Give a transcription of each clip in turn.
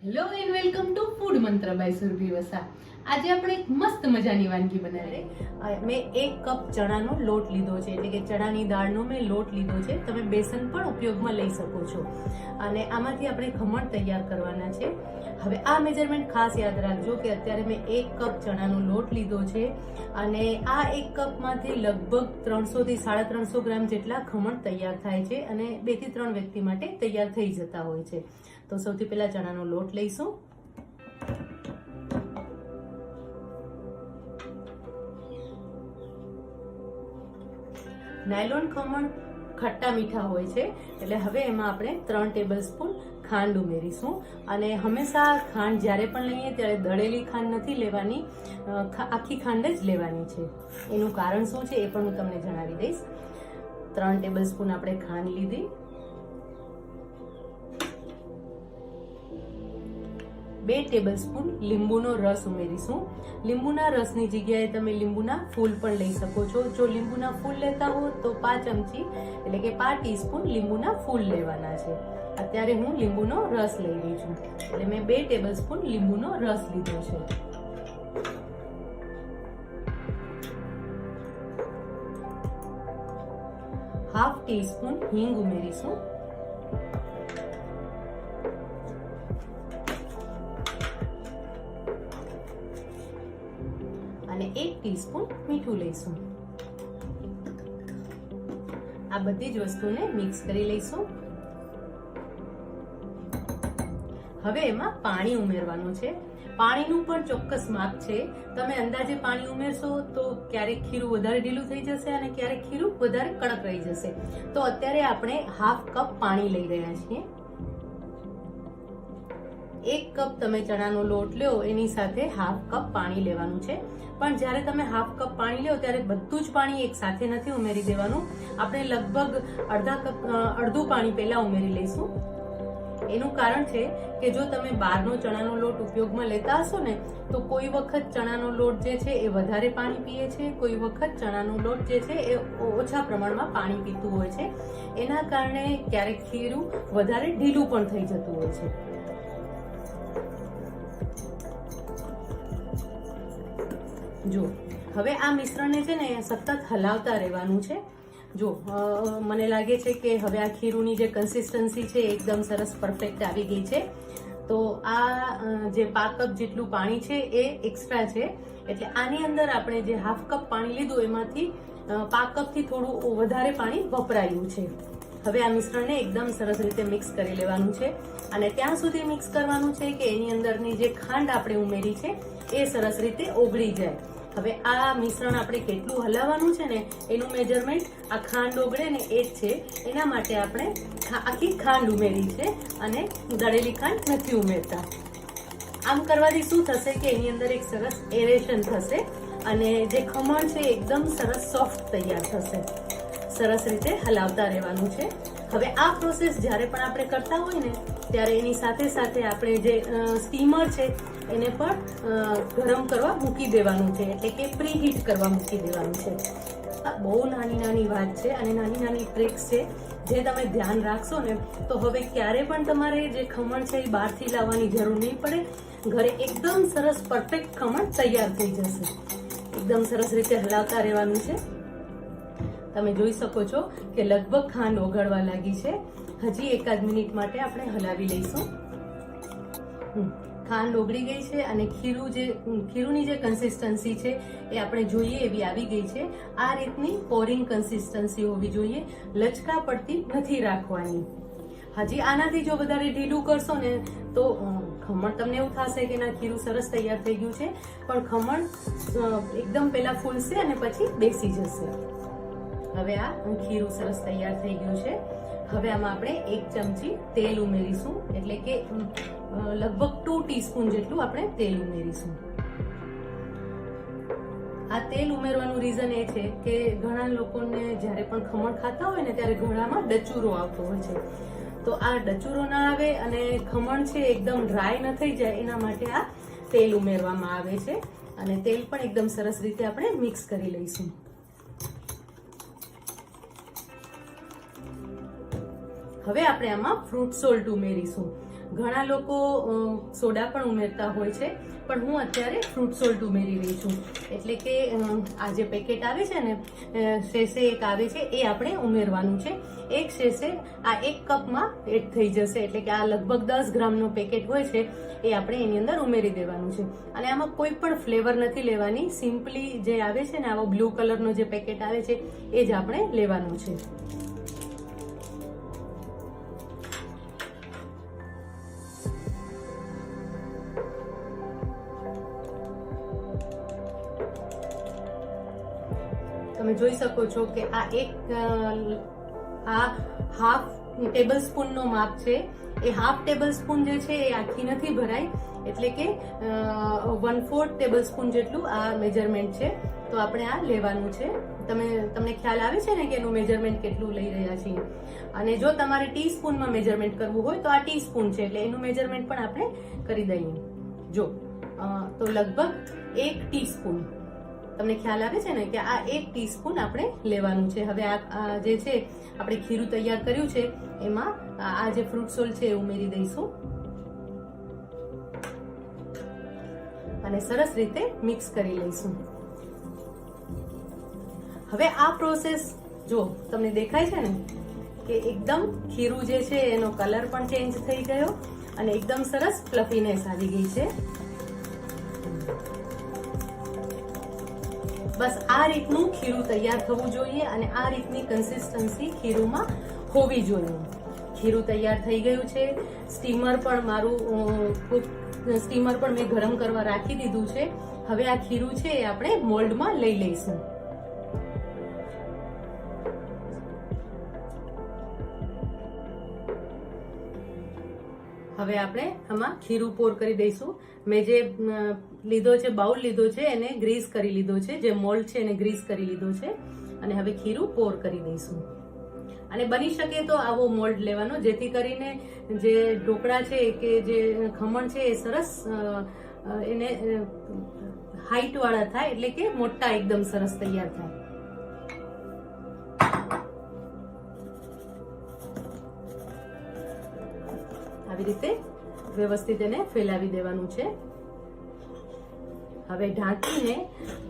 Hello and welcome to food મંત્ર by Surabhi Vasa. આજે આપણે એક મસ્ત મજાની વાનગી બનાવી. મેં 1 કપ ચણાનો લોટ લીધો છે, એટલે કે ચણાની દાળનો મેં લોટ લીધો છે. તમે બેસન પણ ઉપયોગમાં લઈ શકો છો અને આમાંથી આપણે ખમણ તૈયાર કરવાના છે. હવે આ મેજરમેન્ટ ખાસ યાદ રાખજો કે અત્યારે મેં 1 કપ ચણાનો લોટ લીધો છે અને આ 1 કપમાંથી લગભગ 300 થી 350 ગ્રામ જેટલા ખમણ તૈયાર થાય છે અને 2 થી 3 વ્યક્તિ માટે તૈયાર થઈ જતા હોય છે. તો સૌથી પહેલા ચણાનો લોટ લઈશું. નાયલોન ખમણ ખટ્ટા મીઠા હોય છે, એટલે હવે એમાં આપણે 3 ટેબલસ્પૂન ખાંડ ઉમેરીશું. અને હંમેશા ખાંડ જ્યારે પણ લઈએ ત્યારે દળેલી ખાંડ નથી લેવાની, આખી ખાંડ જ લેવાની છે. એનું કારણ શું છે એ પણ હું તમને જણાવી દઈશ. 3 ટેબલસ્પૂન આપણે ખાંડ લીધી. 2 ટેબલસ્પૂન લીંબુનો રસ ઉમેરીશું. લીંબુના રસની જગ્યાએ તમે લીંબુના ફૂલ પણ લઈ શકો છો. જો લીંબુના ફૂલ લેતા હો તો 5 ચમચી એટલે કે 5 ટીસ્પૂન લીંબુના ફૂલ લેવાના છે. અત્યારે હું લીંબુનો રસ લઈ રહી છું, એટલે મેં 2 ટેબલસ્પૂન લીંબુનો રસ લીધો છે. હાફ ટીસ્પૂન હિંગ ઉમેરીશું. અને 1 ટીસ્પૂન મીઠું લઈશું. આ બધી જ વસ્તુને મિક્સ કરી લઈશું. હવે એમાં પાણી ઉમેરવાનું છે. પાણીનું પણ ચોક્કસ માપ છે. તમે અંદાજે પાણી ઉમેરશો તો ક્યારેક ખીરું વધારે ઢીલું થઈ જશે અને ક્યારેક ખીરું વધારે કડક રહી જશે. તો અત્યારે આપણે હાફ કપ પાણી લઈ રહ્યા છીએ. 1 કપ તમે ચણાનો લોટ લો એની સાથે હાફ કપ પાણી લેવાનું છે. પણ જ્યારે તમે હાફ કપ પાણી લો ત્યારે બધું જ પાણી એક સાથે નથી ઉમેરી દેવાનું. આપણે લગભગ અડધું પાણી પહેલા ઉમેરી લઈશું. એનું કારણ છે કે જો તમે બહારનો ચણાનો લોટ ઉપયોગમાં લેતા હશો ને તો કોઈ વખત ચણાનો લોટ જે છે એ વધારે પાણી પીએ છે, કોઈ વખત ચણાનો લોટ જે છે એ ઓછા પ્રમાણમાં પાણી પીતું હોય છે. એના કારણે ક્યારેક ખીરું વધારે ઢીલું પણ થઈ જતું હોય છે. જો હવે આ મિશ્રણને છે ને સતત હલાવતા રહેવાનું છે. જો મને લાગે છે કે હવે આ ખીરુની જે કન્સિસ્ટન્સી છે એકદમ સરસ પરફેક્ટ આવી ગઈ છે. તો આ જે 5 કપ જેટલું પાણી છે એ એક્સ્ટ્રા છે, એટલે આની અંદર આપણે જે હાફ કપ પાણી લીધું એમાંથી 5 કપથી થોડું વધારે પાણી વપરાયું છે. હવે આ મિશ્રણને એકદમ સરસ રીતે મિક્સ કરી લેવાનું છે અને ત્યાં સુધી મિક્સ કરવાનું છે કે એની અંદરની જે ખાંડ આપણે ઉમેરી છે એ સરસ રીતે ઓગળી જાય. હવે આ મિશ્રણ આપણે કેટલું હલાવવાનું છે ને એનું મેજરમેન્ટ આ ખાંડ ઓગળે ને એ જ છે. એના માટે આપણે આખી ખાંડ ઉમેરી છે અને દળેલી ખાંડ નથી ઉમેરતા. આમ કરવાથી શું થશે કે એની અંદર એક સરસ એરેશન થશે અને જે ખમણ છે એકદમ સરસ સોફ્ટ તૈયાર થશે. સરસ રીતે હલાવતા રહેવાનું છે. હવે આ પ્રોસેસ જ્યારે પણ આપણે કરતા હોય ને ત્યારે એની સાથે સાથે આપણે જે સ્ટીમર છે એને પણ ગરમ કરવા મૂકી દેવાનું છે, એટલે કે પ્રી હીટ કરવા મૂકી દેવાનું છે. આ બહુ નાની નાની વાત છે અને નાની નાની ટ્રિક્સ છે જે તમે ધ્યાન રાખશો ને તો હવે ક્યારે પણ તમારે જે ખમણ છે એ બહારથી લાવવાની જરૂર નહીં પડે. ઘરે એકદમ સરસ પરફેક્ટ ખમણ તૈયાર થઈ જશે. એકદમ સરસ રીતે હલાવતા રહેવાનું છે. તમે જોઈ શકો છો કે લગભગ ખાંડ ઓગળવા લાગી છે. હજી એકાદ મિનિટ માટે આપણે હલાવી લઈશું. ખાંડ ઓગળી ગઈ છે અને ખીરુની જે કન્સિસ્ટન્સી છે એ આપણે જોઈએ એવી આવી ગઈ છે. આ રીતની પોરિંગ કન્સિસ્ટન્સી હોવી જોઈએ, લચકા પડતી નથી રાખવાની. હજી આનાથી જો વધારે ઢીલું કરશો ને તો ખમણ તમને એવું થશે કે ના ખીરું સરસ તૈયાર થઈ ગયું છે, પણ ખમણ એકદમ પહેલા ફૂલશે અને પછી બેસી જશે. હવે આ ખીરું સરસ તૈયાર થઈ ગયું છે. હવે આમાં આપણે 1 ચમચી તેલ ઉમેરીશું, એટલે કે લગભગ 2 ટીસ્પૂન જેટલું આપણે તેલ ઉમેરીશું. આ તેલ ઉમેરવાનું રીઝન એ છે કે ઘણા લોકોને જ્યારે પણ ખમણ ખાતા હોય ને ત્યારે ગળામાં ડચુરો આવતો હોય છે. તો આ ડચુરો ના આવે અને ખમણ છે એકદમ ડ્રાય ન થઈ જાય એના માટે આ તેલ ઉમેરવામાં આવે છે. અને તેલ પણ એકદમ સરસ રીતે આપણે મિક્સ કરી લઈશું. હવે આપણે આમાં ફ્રૂટ સોલ્ટ ઉમેરીશું. ઘણા લોકો સોડા પણ ઉમેરતા હોય છે, પણ હું અત્યારે ફ્રૂટ સોલ્ટ ઉમેરી રહી છું. એટલે કે આ જે પેકેટ આવે છે ને, શેષે એક આવે છે, એ આપણે ઉમેરવાનું છે. એક શેષે આ 1 કપમાં એડ થઈ જશે. એટલે કે આ લગભગ 10 ગ્રામનું પેકેટ હોય છે, એ આપણે એની અંદર ઉમેરી દેવાનું છે. અને આમાં કોઈ પણ ફ્લેવર નથી લેવાની. સિમ્પલી જે આવે છે ને, આવો બ્લુ કલરનો જે પેકેટ આવે છે, એ જ આપણે લેવાનું છે. તમે જોઈ શકો છો કે આ હાફ ટેબલ સ્પૂનનો માપ છે. એ હાફ ટેબલ સ્પૂન જે છે એ આખી નથી ભરાઈ, એટલે કે 1/4 ટેબલ સ્પૂન જેટલું આ મેજરમેન્ટ છે. તો આપણે આ લેવાનું છે. તમને ખ્યાલ આવે છે ને કે એનું મેજરમેન્ટ કેટલું લઈ રહ્યા છીએ. અને જો તમારે ટીસ્પૂનમાં મેજરમેન્ટ કરવું હોય તો આ ટીસ્પૂન છે, એટલે એનું મેજરમેન્ટ પણ આપણે કરી દઈએ. જો તો લગભગ 1 ટીસ્પૂન. તમને ખ્યાલ આવે છે ને કે આ 1 ટીસ્પૂન આપણે લેવાનું છે. હવે આ જે છે આપણે ખીરું તૈયાર કર્યું છે, એમાં આ જે ફ્રૂટ સોલ્ટ છે એ ઉમેરી દઈશું અને સરસ રીતે મિક્સ કરી લઈશું. હવે આ પ્રોસેસ જો તમને દેખાય છે ને કે એકદમ ખીરું જે છે એનો કલર પણ ચેન્જ થઈ ગયો અને એકદમ સરસ ફ્લફીનેસ આવી ગઈ છે. બસ આ રીતનું ખીરું તૈયાર થવું જોઈએ અને આ રીતની કન્સિસ્ટન્સી ખીરુંમાં હોવી જોઈએ. ખીરું તૈયાર થઈ ગયું છે. સ્ટીમર પણ મેં ગરમ કરવા રાખી દીધું છે. હવે આ ખીરું છે એ આપણે મોલ્ડમાં લઈ લઈશું. હવે આપણે આમાં ખીરું પોર કરી દઈશું. મેં જે લીધો છે, બાઉલ લીધો છે, એને ગ્રીસ કરી લીધો છે. જે મોલ્ડ છે એને ગ્રીસ કરી લીધો છે અને હવે ખીરું પોર કરી દઈશું. અને બની શકે તો આવો મોલ્ડ લેવાનો, જેથી કરીને જે ઢોકળા છે કે જે ખમણ છે એ સરસ એને હાઈટ વાળા થાય, એટલે કે મોટા એકદમ સરસ તૈયાર થાય. આવી રીતે વ્યવસ્થિત એને ફેલાવી દેવાનું છે. હવે ઢાંકીને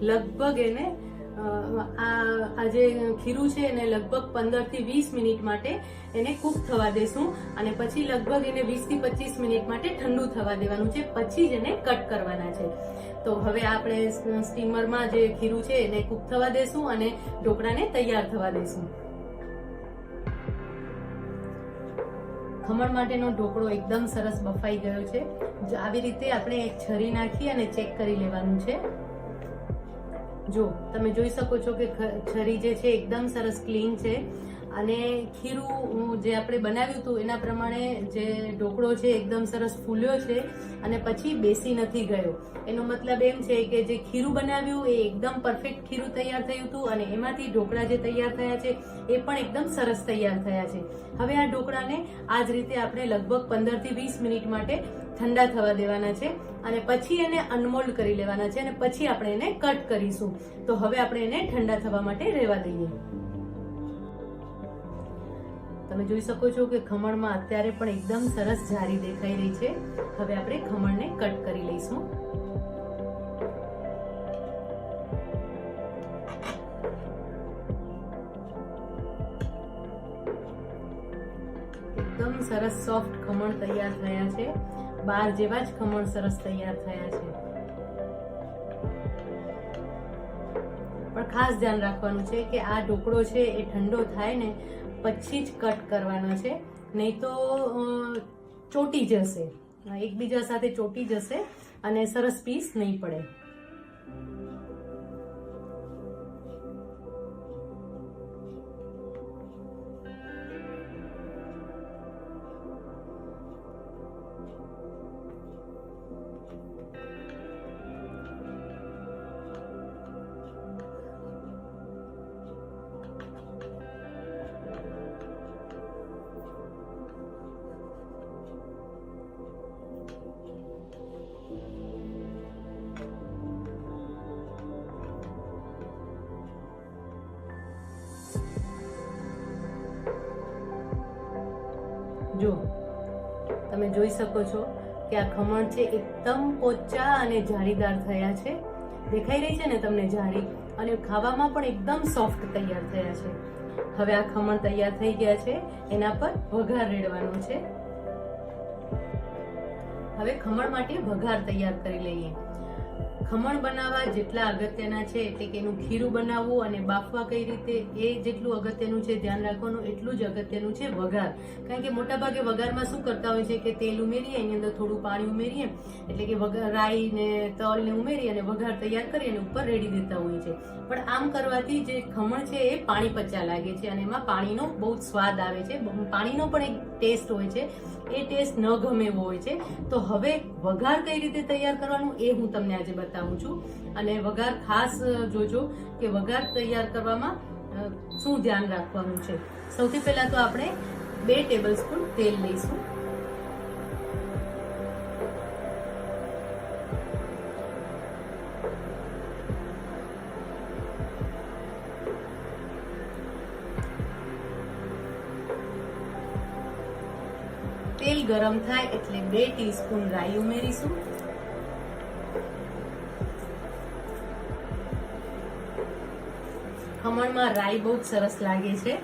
લગભગ એને આ જે ખીરું છે એને લગભગ 15 થી 20 મિનિટ માટે એને કૂક થવા દેશું અને પછી લગભગ એને 20 થી 25 મિનિટ માટે ઠંડુ થવા દેવાનું છે. પછી જ એને કટ કરવાના છે. તો હવે આપણે સ્ટીમરમાં જે ખીરું છે એને કૂક થવા દેશું અને ઢોકળાને તૈયાર થવા દેશું. ખમણ માટેનો ઢોકળો એકદમ સરસ બફાઈ ગયો છે. આવી રીતે આપણે એક છરી નાખી અને ચેક કરી લેવાનું છે. જો તમે જોઈ શકો છો કે છરી જે છે એકદમ સરસ ક્લીન છે અને ખીરું જે આપણે બનાવ્યું હતું એના પ્રમાણે જે ઢોકળો છે એકદમ સરસ ફૂલ્યો છે અને પછી બેસી નથી ગયો. એનો મતલબ એમ છે કે જે ખીરું બનાવ્યું એ એકદમ પરફેક્ટ ખીરું તૈયાર થયું હતું અને એમાંથી ઢોકળા જે તૈયાર થયા છે એ પણ એકદમ સરસ તૈયાર થયા છે. હવે આ ઢોકળાને આ જ રીતે આપણે લગભગ 15 થી 20 મિનિટ માટે ઠંડા થવા દેવાના છે અને પછી એને અનમોલ્ડ કરી લેવાના છે અને પછી આપણે એને કટ કરીશું. તો હવે આપણે એને ઠંડા થવા માટે રહેવા દઈએ. તમે જોઈ શકો છો કે ખમણમાં અત્યારે પણ એકદમ સરસ જારી દેખાઈ રહી છે. હવે આપણે ખમણને કટ કરી લઈશું. એકદમ સરસ સોફ્ટ ખમણ તૈયાર થયા છે. બાર જેવા જ ખમણ સરસ તૈયાર થયા છે. પણ ખાસ ધ્યાન રાખવાનું છે કે આ ઢોકળો છે એ ઠંડો થાય ને પછી જ કટ કરવાનો છે, નહીં તો ચોટી જશે, એકબીજા સાથે ચોટી જશે અને સરસ પીસ નહીં પડે. જો તમે જોઈ શકો છો કે આ ખમણ છે એકદમ પોચા અને જાળીદાર થયા છે. દેખાઈ રહી છે ને તમને જાળી, અને ખાવામાં પણ એકદમ સોફ્ટ તૈયાર થયા છે. હવે આ ખમણ તૈયાર થઈ ગયા છે, એના પર વઘાર રેડવાનો છે. હવે ખમણ માટે વઘાર તૈયાર કરી લઈએ. ખમણ બનાવવા જેટલા અગત્યના છે, એટલે કે એનું ખીરું બનાવવું અને બાફવા કઈ રીતે, એ જેટલું અગત્યનું છે ધ્યાન રાખવાનું, એટલું જ અગત્યનું છે વઘાર. કારણ કે મોટાભાગે વઘારમાં શું કરતા હોય છે કે તેલ ઉમેરીએ, એની અંદર થોડું પાણી ઉમેરીએ, એટલે કે રાઈ ને તલ ને ઉમેરી અને વઘાર તૈયાર કરી અને ઉપર રેડી દેતા હોય છે. પણ આમ કરવાથી જે ખમણ છે એ પાણી પચા લાગે છે અને એમાં પાણીનો બહુ જ સ્વાદ આવે છે. પાણીનો પણ એક ટેસ્ટ હોય છે, એ ટેસ્ટ ન ગમે એવો હોય છે. તો હવે વઘાર કઈ રીતે તૈયાર કરવાનું એ હું તમને આજે બતાવું છું. અને વઘાર ખાસ જોજો કે વઘાર તૈયાર કરવામાં શું ધ્યાન રાખવાનું છે. સૌથી પહેલા તો આપણે 2 ટેબલસ્પૂન તેલ લઈશું. તેલ ગરમ થાય એટલે 2 ટીસ્પૂન રાઈ ઉમેરીશું. ખમણમાં રાઈ બહુ જ સરસ લાગે છે.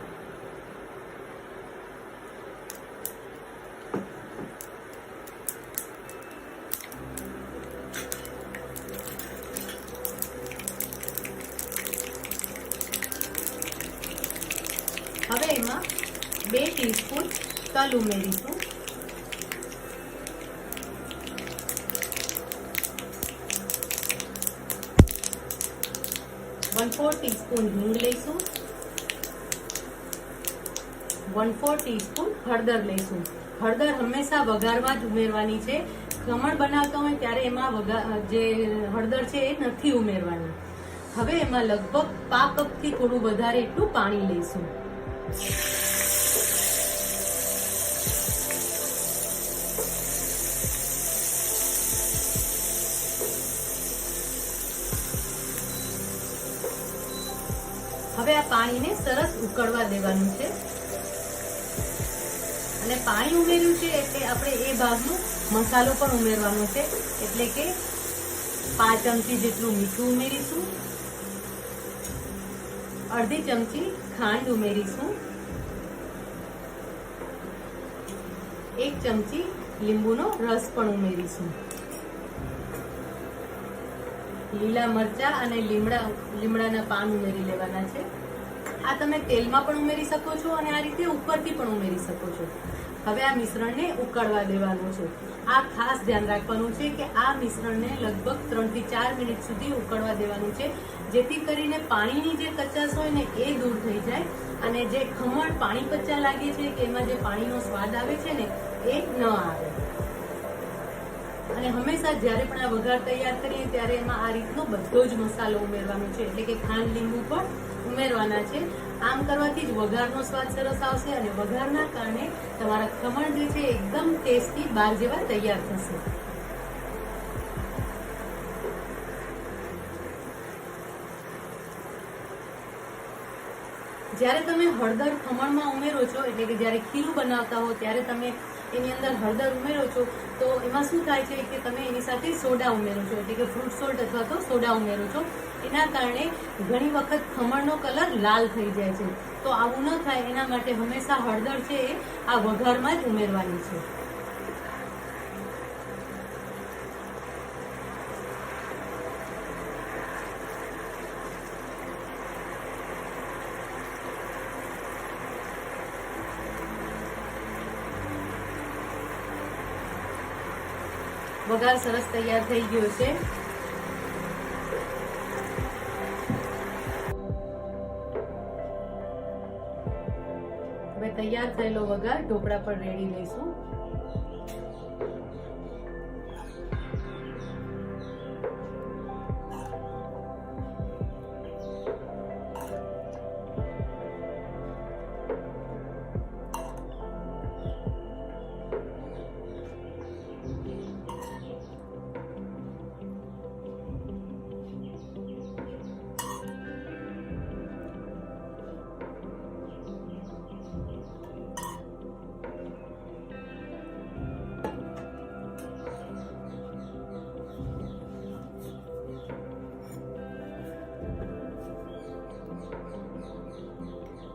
હવે એમાં 2 ટીસ્પૂન તલ ઉમેરીશું. 1/4 ટીસ્પૂન હિંગ લઈશું. 1/4 ટીસ્પૂન હળદર લઈશું. હળદર હંમેશા વઘારમાં જ ઉમેરવાની છે. ખમણ બનાવતા હોય ત્યારે એમાં જે હળદર છે એ નથી ઉમેરવાની. હવે એમાં લગભગ 5 કપથી થોડું વધારે એટલું પાણી લઈશું. હવે આ પાણીને સરસ ઉકળવા દેવાનું છે. અને પાણી ઉમેર્યું છે એટલે આપણે એ ભાગનો મસાલો પણ ઉમેરવાનો છે. એટલે કે 5 ચમચી જેટલું મીઠું ઉમેરીશું, અડધી ચમચી ખાંડ ઉમેરીશું, 1 ચમચી લીંબુનો રસ પણ ઉમેરીશું. લીલા મરચા અને લીમડાના પાન ઉમેરી લેવાના છે. આ તમે તેલમાં પણ ઉમેરી શકો છો અને આ રીતે ઉપરથી પણ ઉમેરી શકો છો. હવે આ મિશ્રણને ઉકળવા દેવાનું છે. આ ખાસ ધ્યાન રાખવાનું છે કે આ મિશ્રણને લગભગ 3 થી 4 મિનિટ સુધી ઉકળવા દેવાનું છે, જેથી કરીને પાણીની જે કચાશ હોય ને એ દૂર થઈ જાય અને જે ખમણ પાણી પચા લાગે છે કે એમાં જે પાણીનો સ્વાદ આવે છે ને એ ન આવે. અને હંમેશા જ્યારે પણ આ વઘાર તૈયાર કરીએ ત્યારે એમાં આ રીતનો બધો જ મસાલો ઉમેરવાનો છે. એટલે કે ખાંડ, લીંબુ પણ ઉમેરવાના છે. આમ કરવાથી જ વઘારનો સ્વાદ સરસ આવશે અને વઘારના કારણે તમારા ખમણ જે છે એકદમ ટેસ્ટી બાર જેવા તૈયાર થશે. જ્યારે તમે હળદર ખમણમાં ઉમેરો છો, એટલે કે જ્યારે ખીરું બનાવતા હો ત્યારે તમે એની અંદર હળદર ઉમેરો છો, તો એમાં શું થાય છે કે તમે એની સાથે સોડા ઉમેરો છો, એટલે કે ફ્રૂટ સોલ્ટ અથવા તો સોડા ઉમેરો છો. એના કારણે ઘણી વખત ખમણનો કલર લાલ થઈ જાય છે. તો આવું ન થાય એના માટે હંમેશા હળદર છે એ આ વઘારમાં જ ઉમેરવાની છે. વઘાર સરસ તૈયાર થઈ ગયો છે. હવે તૈયાર થયેલો વઘાર ઢોકળા પર રેડી લઈશું.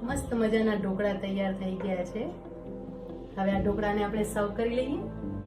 મસ્ત મજાના ઢોકળા તૈયાર થઈ ગયા છે. હવે આ ઢોકળાને આપણે સર્વ કરી લઈએ.